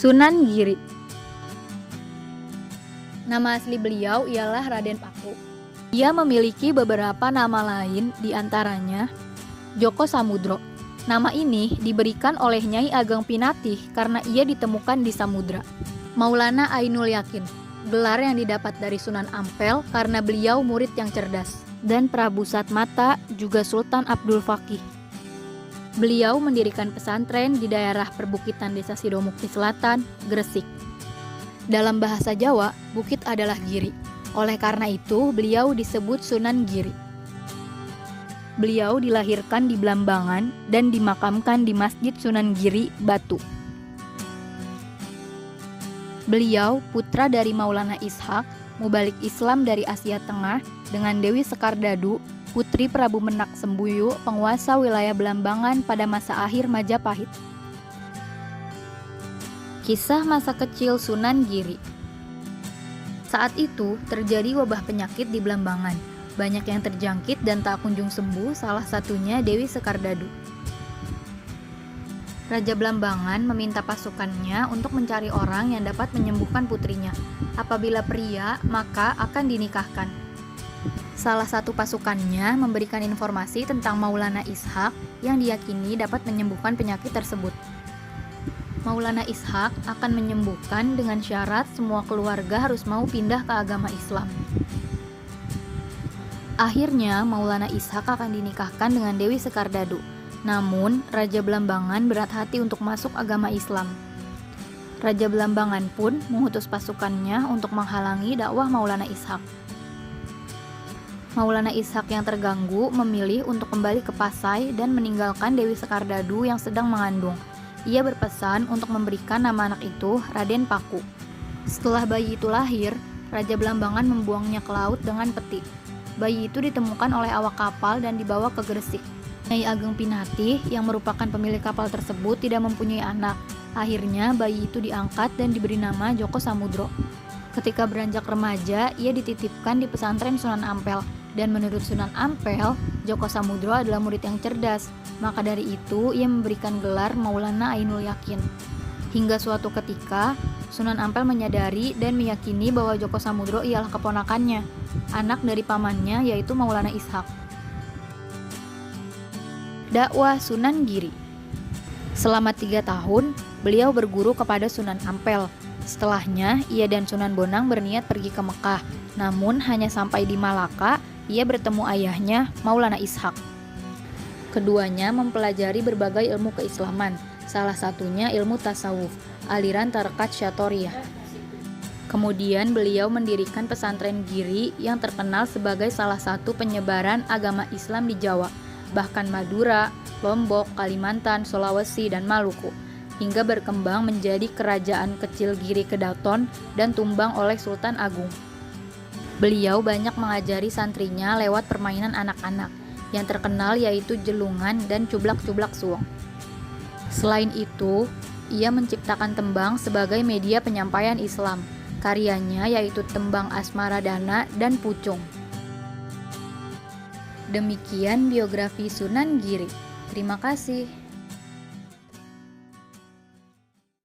Sunan Giri. Nama asli beliau ialah Raden Paku. Ia memiliki beberapa nama lain, diantaranya Djoko Samudro. Nama ini diberikan oleh Nyai Ageng Pinatih karena ia ditemukan di samudra. Maulana Ainul Yakin, gelar yang didapat dari Sunan Ampel karena beliau murid yang cerdas. Dan Prabu Satmata juga Sultan Abdul Fakih. Beliau mendirikan pesantren di daerah perbukitan Desa Sidomukti Selatan, Gresik. Dalam bahasa Jawa, bukit adalah giri. Oleh karena itu, beliau disebut Sunan Giri. Beliau dilahirkan di Blambangan dan dimakamkan di Masjid Sunan Giri, Batu. Beliau putra dari Maulana Ishak, mubalik Islam dari Asia Tengah, dengan Dewi Sekardadu, putri Prabu Menak Sembuyu, penguasa wilayah Blambangan pada masa akhir Majapahit. Kisah masa kecil Sunan Giri. Saat itu terjadi wabah penyakit di Blambangan. Banyak yang terjangkit dan tak kunjung sembuh, salah satunya Dewi Sekardadu. Raja Blambangan meminta pasukannya untuk mencari orang yang dapat menyembuhkan putrinya. Apabila pria, maka akan dinikahkan. Salah satu pasukannya memberikan informasi tentang Maulana Ishak yang diyakini dapat menyembuhkan penyakit tersebut. Maulana Ishak akan menyembuhkan dengan syarat semua keluarga harus mau pindah ke agama Islam. Akhirnya Maulana Ishak akan dinikahkan dengan Dewi Sekardadu. Namun, Raja Blambangan berat hati untuk masuk agama Islam. Raja Blambangan pun mengutus pasukannya untuk menghalangi dakwah Maulana Ishak. Maulana Ishak yang terganggu memilih untuk kembali ke Pasai dan meninggalkan Dewi Sekardadu yang sedang mengandung. Ia berpesan untuk memberikan nama anak itu Raden Paku. Setelah bayi itu lahir, Raja Blambangan membuangnya ke laut dengan peti. Bayi itu ditemukan oleh awak kapal dan dibawa ke Gresik. Nyai Ageng Pinatih yang merupakan pemilik kapal tersebut tidak mempunyai anak. Akhirnya bayi itu diangkat dan diberi nama Djoko Samudro. Ketika beranjak remaja, ia dititipkan di pesantren Sunan Ampel. Dan menurut Sunan Ampel, Djoko Samudro adalah murid yang cerdas. Maka dari itu, ia memberikan gelar Maulana Ainul Yakin. Hingga suatu ketika, Sunan Ampel menyadari dan meyakini bahwa Djoko Samudro ialah keponakannya, anak dari pamannya yaitu Maulana Ishak. Dakwah Sunan Giri. Selama 3 tahun, beliau berguru kepada Sunan Ampel. Setelahnya, ia dan Sunan Bonang berniat pergi ke Mekah. Namun, hanya sampai di Malaka, ia bertemu ayahnya, Maulana Ishak. Keduanya mempelajari berbagai ilmu keislaman, salah satunya ilmu tasawuf, aliran Tarekat Syatoriyah. Kemudian beliau mendirikan pesantren Giri yang terkenal sebagai salah satu penyebaran agama Islam di Jawa, bahkan Madura, Lombok, Kalimantan, Sulawesi, dan Maluku, hingga berkembang menjadi kerajaan kecil Giri Kedaton dan tumbang oleh Sultan Agung. Beliau banyak mengajari santrinya lewat permainan anak-anak, yang terkenal yaitu jelungan dan cublak-cublak suwong. Selain itu, ia menciptakan tembang sebagai media penyampaian Islam. Karyanya yaitu tembang Asmaradana dan Pucung. Demikian biografi Sunan Giri. Terima kasih.